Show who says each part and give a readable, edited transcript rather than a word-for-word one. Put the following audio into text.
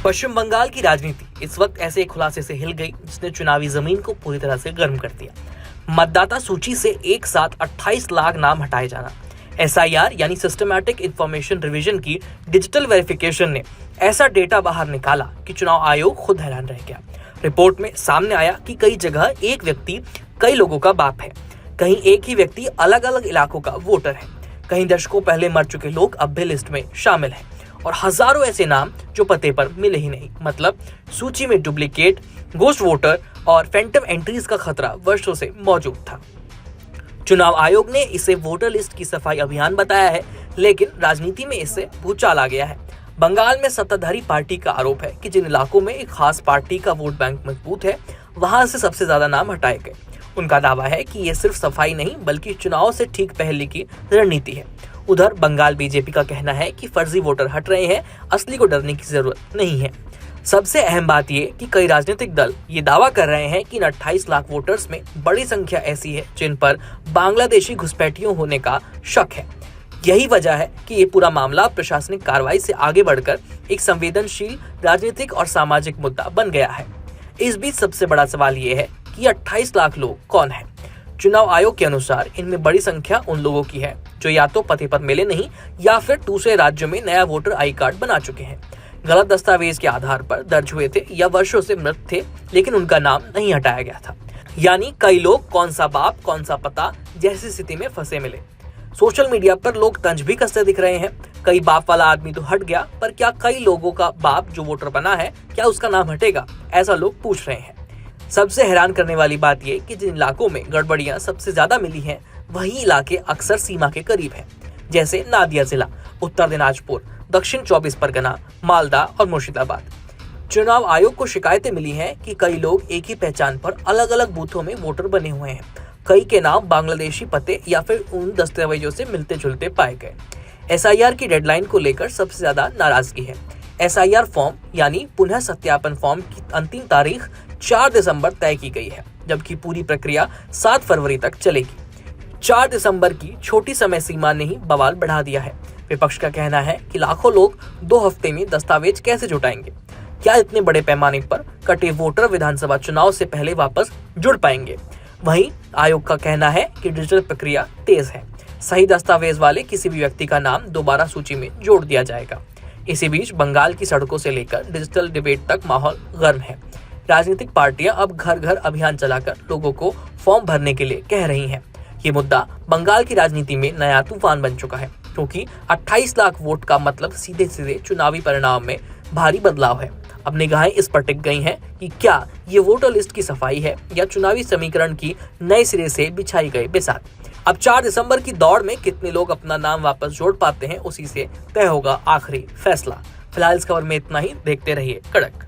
Speaker 1: पश्चिम बंगाल की राजनीति इस वक्त ऐसे एक खुलासे से हिल गई जिसने चुनावी जमीन को पूरी तरह से गर्म कर दिया। मतदाता सूची से एक साथ 28 लाख नाम हटाए जाना। एसआईआर यानी सिस्टमैटिक इंफॉर्मेशन रिवीजन की डिजिटल वेरिफिकेशन ने ऐसा डेटा बाहर निकाला कि चुनाव आयोग खुद हैरान रह गया। रिपोर्ट में सामने आया कि कई जगह एक व्यक्ति कई लोगों का बाप है, कहीं एक ही व्यक्ति अलग अलग इलाकों का वोटर है, कहीं दशकों पहले मर चुके लोग अब भी लिस्ट में शामिल हैं और हजारों ऐसे नाम जो पते पर मिले ही नहीं। मतलब सूची में डुप्लीकेट, गोस्ट वोटर और फैंटम एंट्रीज का खतरा वर्षों से मौजूद था। चुनाव आयोग ने इसे वोटर लिस्ट की सफाई अभियान बताया है, लेकिन राजनीति में इससे भूचाल आ गया है। बंगाल में सत्ताधारी पार्टी का आरोप है कि जिन इलाकों में एक खास पार्टी का वोट बैंक मजबूत है, वहां से सबसे ज्यादा नाम हटाए गए। उनका दावा है कि ये सिर्फ सफाई नहीं बल्कि चुनाव से ठीक पहले की रणनीति है। उधर बंगाल बीजेपी का कहना है कि फर्जी वोटर हट रहे हैं, असली को डरने की जरूरत नहीं है। सबसे अहम बात ये कि कई राजनीतिक दल ये दावा कर रहे हैं कि इन 28 लाख वोटर्स में बड़ी संख्या ऐसी है जिन पर बांग्लादेशी घुसपैठियों होने का शक है। यही वजह है कि ये पूरा मामला प्रशासनिक कार्रवाई से आगे बढ़कर एक संवेदनशील राजनीतिक और सामाजिक मुद्दा बन गया है। इस बीच सबसे बड़ा सवाल ये है कि 28 लाख लोग कौन हैं? चुनाव आयोग के अनुसार इनमें बड़ी संख्या उन लोगों की है जो या तो पते पर मिले नहीं या फिर दूसरे राज्यों में नया वोटर आई कार्ड बना चुके हैं, गलत दस्तावेज के आधार पर दर्ज हुए थे या वर्षों से मृत थे लेकिन उनका नाम नहीं हटाया गया था। यानी कई लोग कौन सा बाप कौन सा पता जैसी स्थिति में फंसे मिले। सोशल मीडिया पर लोग तंज भी कसते दिख रहे हैं। कई बाप वाला आदमी तो हट गया, पर क्या कई लोगों का बाप जो वोटर बना है क्या उसका नाम हटेगा? ऐसा लोग पूछ रहे हैं। सबसे हैरान करने वाली बात यह कि जिन इलाकों में गड़बड़ियां सबसे ज्यादा मिली हैं, वही इलाके अक्सर सीमा के करीब हैं, जैसे नादिया जिला, उत्तर दिनाजपुर, दक्षिण 24 परगना, मालदा और मुर्शिदाबाद। चुनाव आयोग को शिकायतें मिली हैं कि कई लोग एक ही पहचान पर अलग अलग बूथों में वोटर बने हुए हैं। कई के नाम बांग्लादेशी पते या फिर उन दस्तावेजों से मिलते जुलते पाए गए। एसआईआर की डेडलाइन को लेकर सबसे ज्यादा नाराजगी है। एसआईआर फॉर्म यानी पुनः सत्यापन फॉर्म की अंतिम तारीख 4 दिसंबर तय की गई है, जबकि पूरी प्रक्रिया 7 फरवरी तक चलेगी। 4 दिसंबर की छोटी समय सीमा ने ही बवाल बढ़ा दिया है। विपक्ष का कहना है कि लाखों लोग 2 हफ्ते में दस्तावेज कैसे जुटाएंगे? क्या इतने बड़े पैमाने पर कटे वोटर विधानसभा चुनाव से पहले वापस जुड़ पाएंगे? वहीं आयोग का कहना है कि डिजिटल प्रक्रिया तेज है, सही दस्तावेज वाले किसी भी व्यक्ति का नाम दोबारा सूची में जोड़ दिया जाएगा। इसी बीच बंगाल की सड़कों से लेकर डिजिटल डिबेट तक माहौल गर्म है। राजनीतिक पार्टियां अब घर घर अभियान चलाकर लोगों को फॉर्म भरने के लिए कह रही हैं। ये मुद्दा बंगाल की राजनीति में नया तूफान बन चुका है, क्योंकि 28 लाख वोट का मतलब सीधे सीधे चुनावी परिणाम में भारी बदलाव है। अब निगाहें इस पर टिक गई हैं कि क्या ये वोटर लिस्ट की सफाई है या चुनावी समीकरण की नए सिरे से बिछाई गई बिसात। अब 4 दिसंबर की दौड़ में कितने लोग अपना नाम वापस जोड़ पाते हैं, उसी से तय होगा आखिरी फैसला। फिलहाल इस खबर में इतना ही। देखते रहिए कड़क।